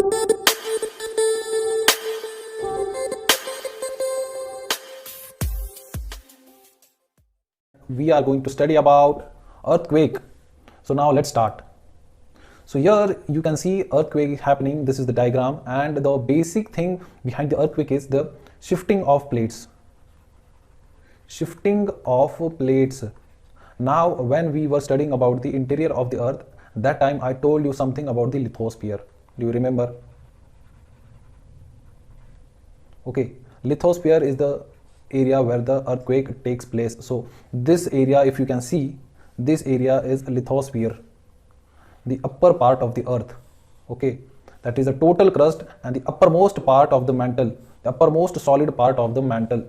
We are going to study about earthquake. So now let's start. So here you can see earthquake happening. This is the diagram, and the basic thing behind the earthquake is the shifting of plates. Shifting of plates. Now when we were studying about the interior of the earth, that time I told you something about the lithosphere. Do you remember? Okay, lithosphere is the area where the earthquake takes place. So this area, if you can see, this area is a lithosphere, the upper part of the earth. Okay, that is the total crust and the uppermost part of the mantle, the uppermost solid part of the mantle,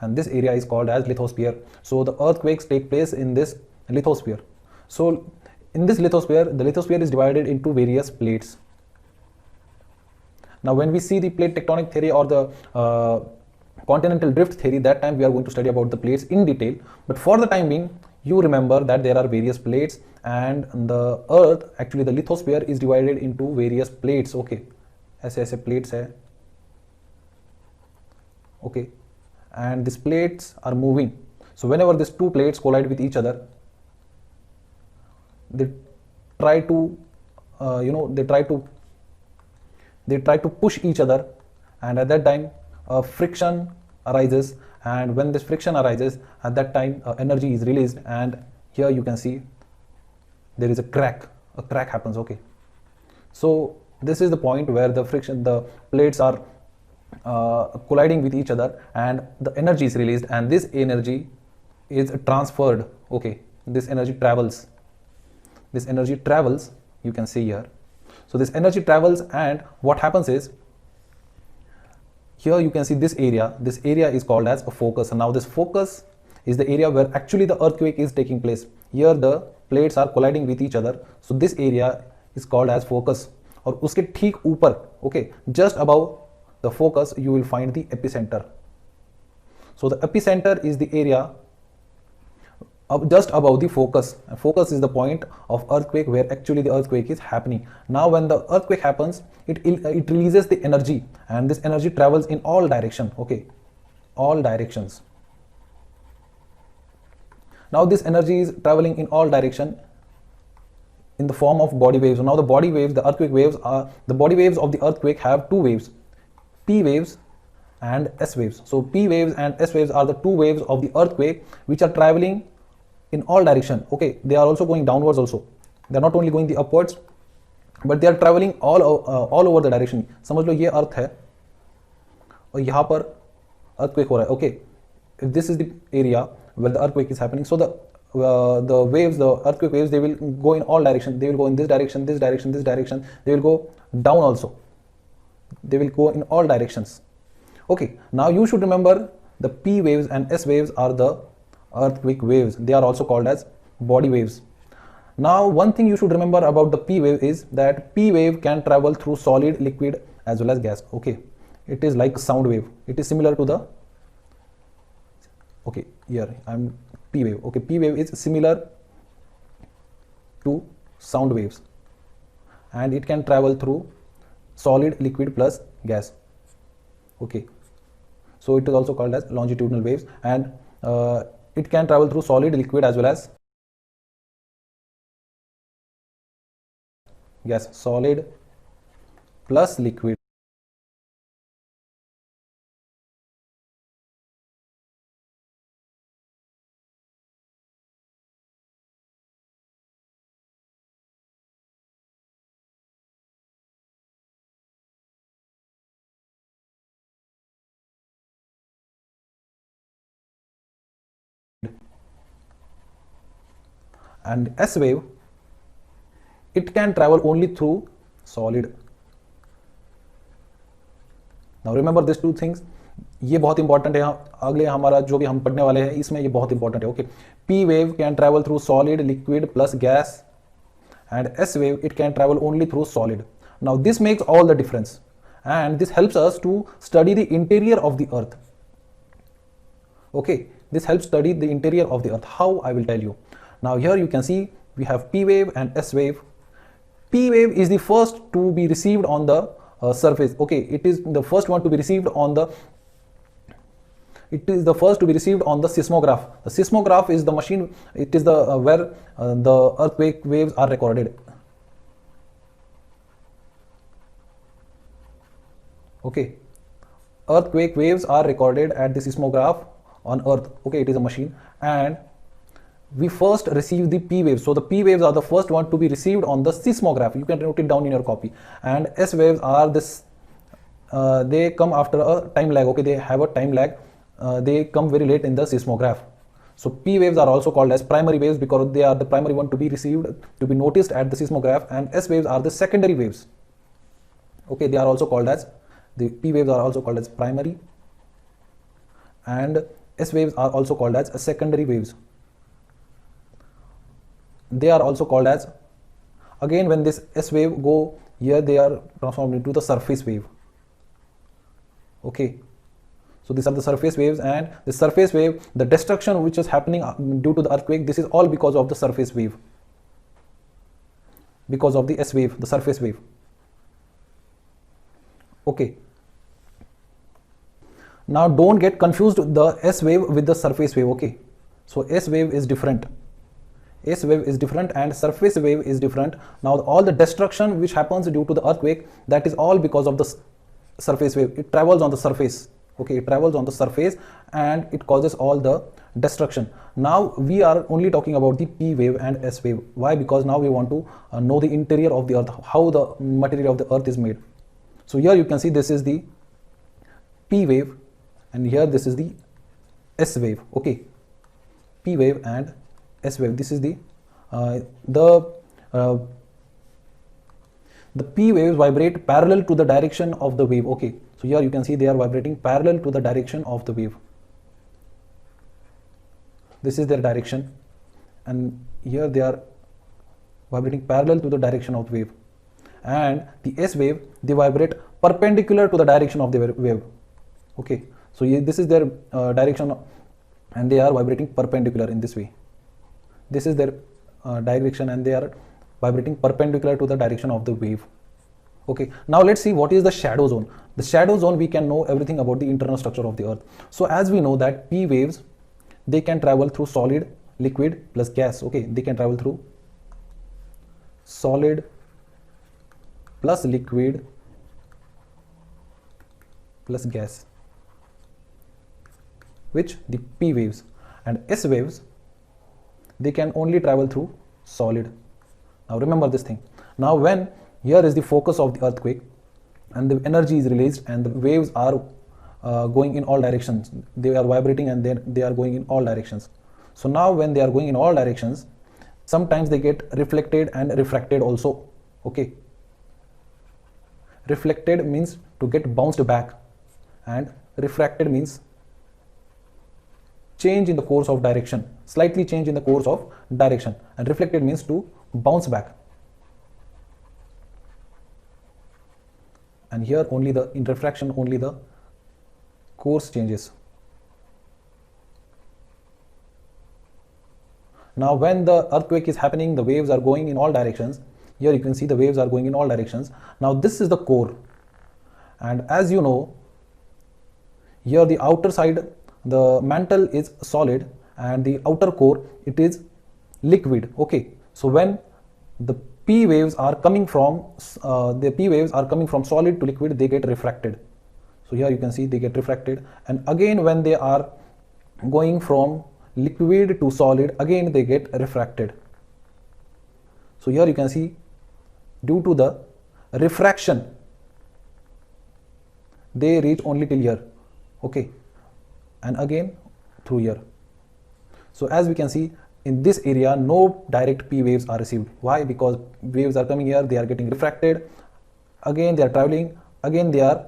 and this area is called as lithosphere. So the earthquakes take place in this lithosphere. So in this lithosphere, the lithosphere is divided into various plates. Now when we see the plate tectonic theory or the continental drift theory, that time we are going to study about the plates in detail. But for the time being, you remember that there are various plates, and the earth, actually the lithosphere, is divided into various plates. Okay, ऐसे ऐसे plates है. Okay, and these plates are moving. So whenever these two plates collide with each other, they try to they try to push each other, and at that time friction arises, and when this friction arises, at that time energy is released, and here you can see there is a crack happens. Okay, so this is the point where the plates are colliding with each other, and the energy is released, and this energy is transferred. Okay, this energy travels, you can see here. So this energy travels, and what happens is, here you can see this area is called as a focus. And now this focus is the area where actually the earthquake is taking place. Here the plates are colliding with each other, so this area is called as focus. और उसके ठीक ऊपर, okay, just above the focus, you will find the epicenter. So the epicenter is the area just above the focus. Focus is the point of earthquake where actually the earthquake is happening. Now when the earthquake happens, it releases the energy, and this energy travels in all directions. Okay, all directions. Now this energy is traveling in all directions in the form of body waves. Now the body waves, the earthquake waves, are the body waves of the earthquake have two waves, P waves and S waves. So P waves and S waves are the two waves of the earthquake which are traveling in all direction. Okay, they are also going downwards also. They are not only going the upwards, but they are traveling all over the direction. समझ लो ये अर्थ है और यहाँ पर earthquake हो रहा है. Okay, if this is the area where the earthquake is happening, so the waves, the earthquake waves, they will go in all directions. They will go in this direction, this direction, this direction. They will go down also. They will go in all directions. Okay, now you should remember the P waves and S waves are the earthquake waves. They are also called as body waves. Now one thing you should remember about the P wave is that P wave can travel through solid, liquid as well as gas. Okay, it is like sound wave. It is similar to the, okay, here I'm P wave. Okay, P wave is similar to sound waves, and it can travel through solid, liquid plus gas. Okay, so it is also called as longitudinal waves, and it can travel through solid, liquid as well as gas. Solid plus liquid. And S wave, it can travel only through solid. Now remember these two things. ये बहुत important है. अगले हमारा जो भी हम पढ़ने वाले हैं इसमें ये बहुत इंपॉर्टेंट है. Okay, P wave can travel through solid, liquid plus gas, and S wave it can travel only through solid. Now this makes all the difference, and this helps us to study the interior of the earth. Okay, this helps study the interior of the earth. How? I will tell you. Now here you can see we have P wave and S wave. P wave is the first to be received on the surface. Okay, it is the first one to be received on the seismograph. The seismograph is the machine, it is the where the earthquake waves are recorded. Okay, earthquake waves are recorded at the seismograph on earth. Okay, it is a machine, and we first receive the P waves. So the P waves are the first one to be received on the seismograph. You can note it down in your copy. And S waves are this, they come after a time lag. Okay, they have a time lag. They come very late in the seismograph. So P waves are also called as primary waves because they are the primary one to be received, to be noticed at the seismograph, and S waves are the secondary waves. Okay, they are also called as, the P waves are also called as primary, and S waves are also called as secondary waves. They are also called as, again when this S wave go here, they are transformed into the surface wave. Okay, so these are the surface waves, and the surface wave, the destruction which is happening due to the earthquake, this is all because of the surface wave, because of the S wave, the surface wave. Okay, now don't get confused the S wave with the surface wave. Okay, so S wave is different. S wave is different and surface wave is different. Now all the destruction which happens due to the earthquake, that is all because of the surface wave. It travels on the surface. Okay, it travels on the surface and it causes all the destruction. Now we are only talking about the P wave and S wave. Why? Because now we want to know the interior of the earth, how the material of the earth is made. So here you can see this is the P wave, and here this is the S wave. Okay, P wave and S wave. This is the P waves vibrate parallel to the direction of the wave. Okay, so here you can see they are vibrating parallel to the direction of the wave. This is their direction, and here they are vibrating parallel to the direction of the wave. And the S wave, they vibrate perpendicular to the direction of the wave. Okay, so this is their direction, and they are vibrating perpendicular in this way. This is their direction, and they are vibrating perpendicular to the direction of the wave. Okay, now let's see what is the shadow zone. The shadow zone, we can know everything about the internal structure of the earth. So as we know that P waves, they can travel through solid, liquid plus gas. Okay, they can travel through solid plus liquid plus gas, which the P waves. And S waves, they can only travel through solid. Now remember this thing. Now when here is the focus of the earthquake, and the energy is released, and the waves are going in all directions. They are vibrating, and they are going in all directions. So now when they are going in all directions, sometimes they get reflected and refracted also. Okay, reflected means to get bounced back, and refracted means change in the course of direction, slightly change in the course of direction, and reflected means to bounce back. And here only in refraction only the course changes. Now when the earthquake is happening, the waves are going in all directions. Here you can see the waves are going in all directions. Now this is the core, and as you know, here the outer side, the mantle is solid, and the outer core, it is liquid. Okay, so when the P waves are coming from solid to liquid, they get refracted. So here you can see they get refracted, and again when they are going from liquid to solid, again they get refracted. So here you can see, due to the refraction, they reach only till here. Okay, and again through here. So as we can see, in this area no direct P waves are received. Why? Because waves are coming here, they are getting refracted, again they are traveling, again they are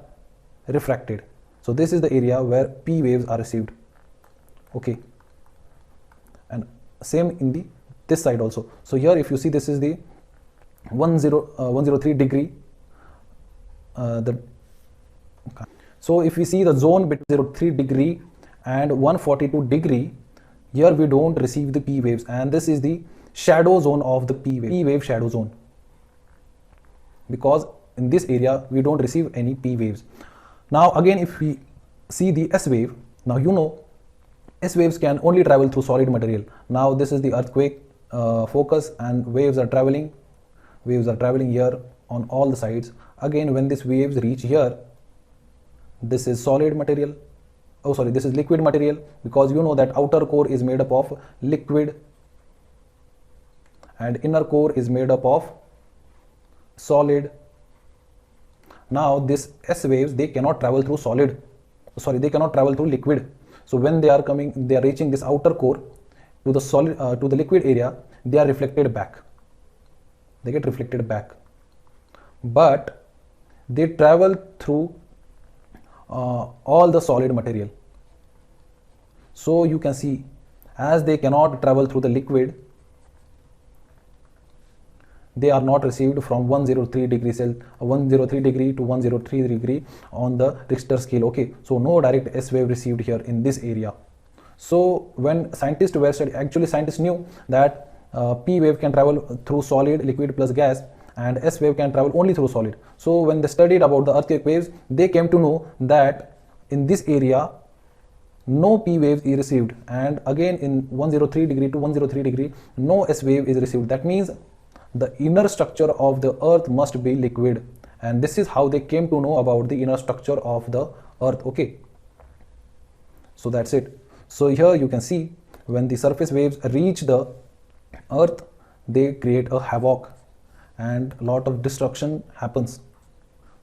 refracted. So this is the area where P waves are received. Okay, and same in this side also. So here if you see, this is the 103 degree. So if we see the zone between 03 degree and 142 degree, here we don't receive the P waves, and this is the shadow zone of the P wave shadow zone, because in this area we don't receive any P waves. Now again, if we see the S wave, now you know S waves can only travel through solid material. Now this is the earthquake focus, and waves are traveling here on all the sides. Again, when these waves reach here, this is solid material, oh sorry, this is liquid material, because you know that outer core is made up of liquid and inner core is made up of solid. Now this S waves, they cannot travel through they cannot travel through liquid. So when they are reaching this outer core to the solid to the liquid area, they are reflected back, they get reflected back, but they travel through all the solid material. So you can see, as they cannot travel through the liquid, they are not received from 103 degree to 103 degree on the Richter scale. Okay, so no direct S wave received here in this area. So when scientists were studying, actually scientists knew that P wave can travel through solid, liquid plus gas, and S wave can travel only through solid. So when they studied about the earthquake waves, they came to know that in this area no P waves is received, and again in 103 degree to 103 degree no S wave is received. That means the inner structure of the earth must be liquid, and this is how they came to know about the inner structure of the earth. Okay, so that's it. So here you can see, when the surface waves reach the earth, they create a havoc and a lot of destruction happens.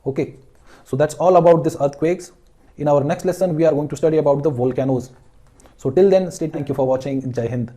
Okay, so that's all about this earthquakes. In our next lesson we are going to study about the volcanoes. So till then, stay tuned. Thank you for watching. Jai Hind.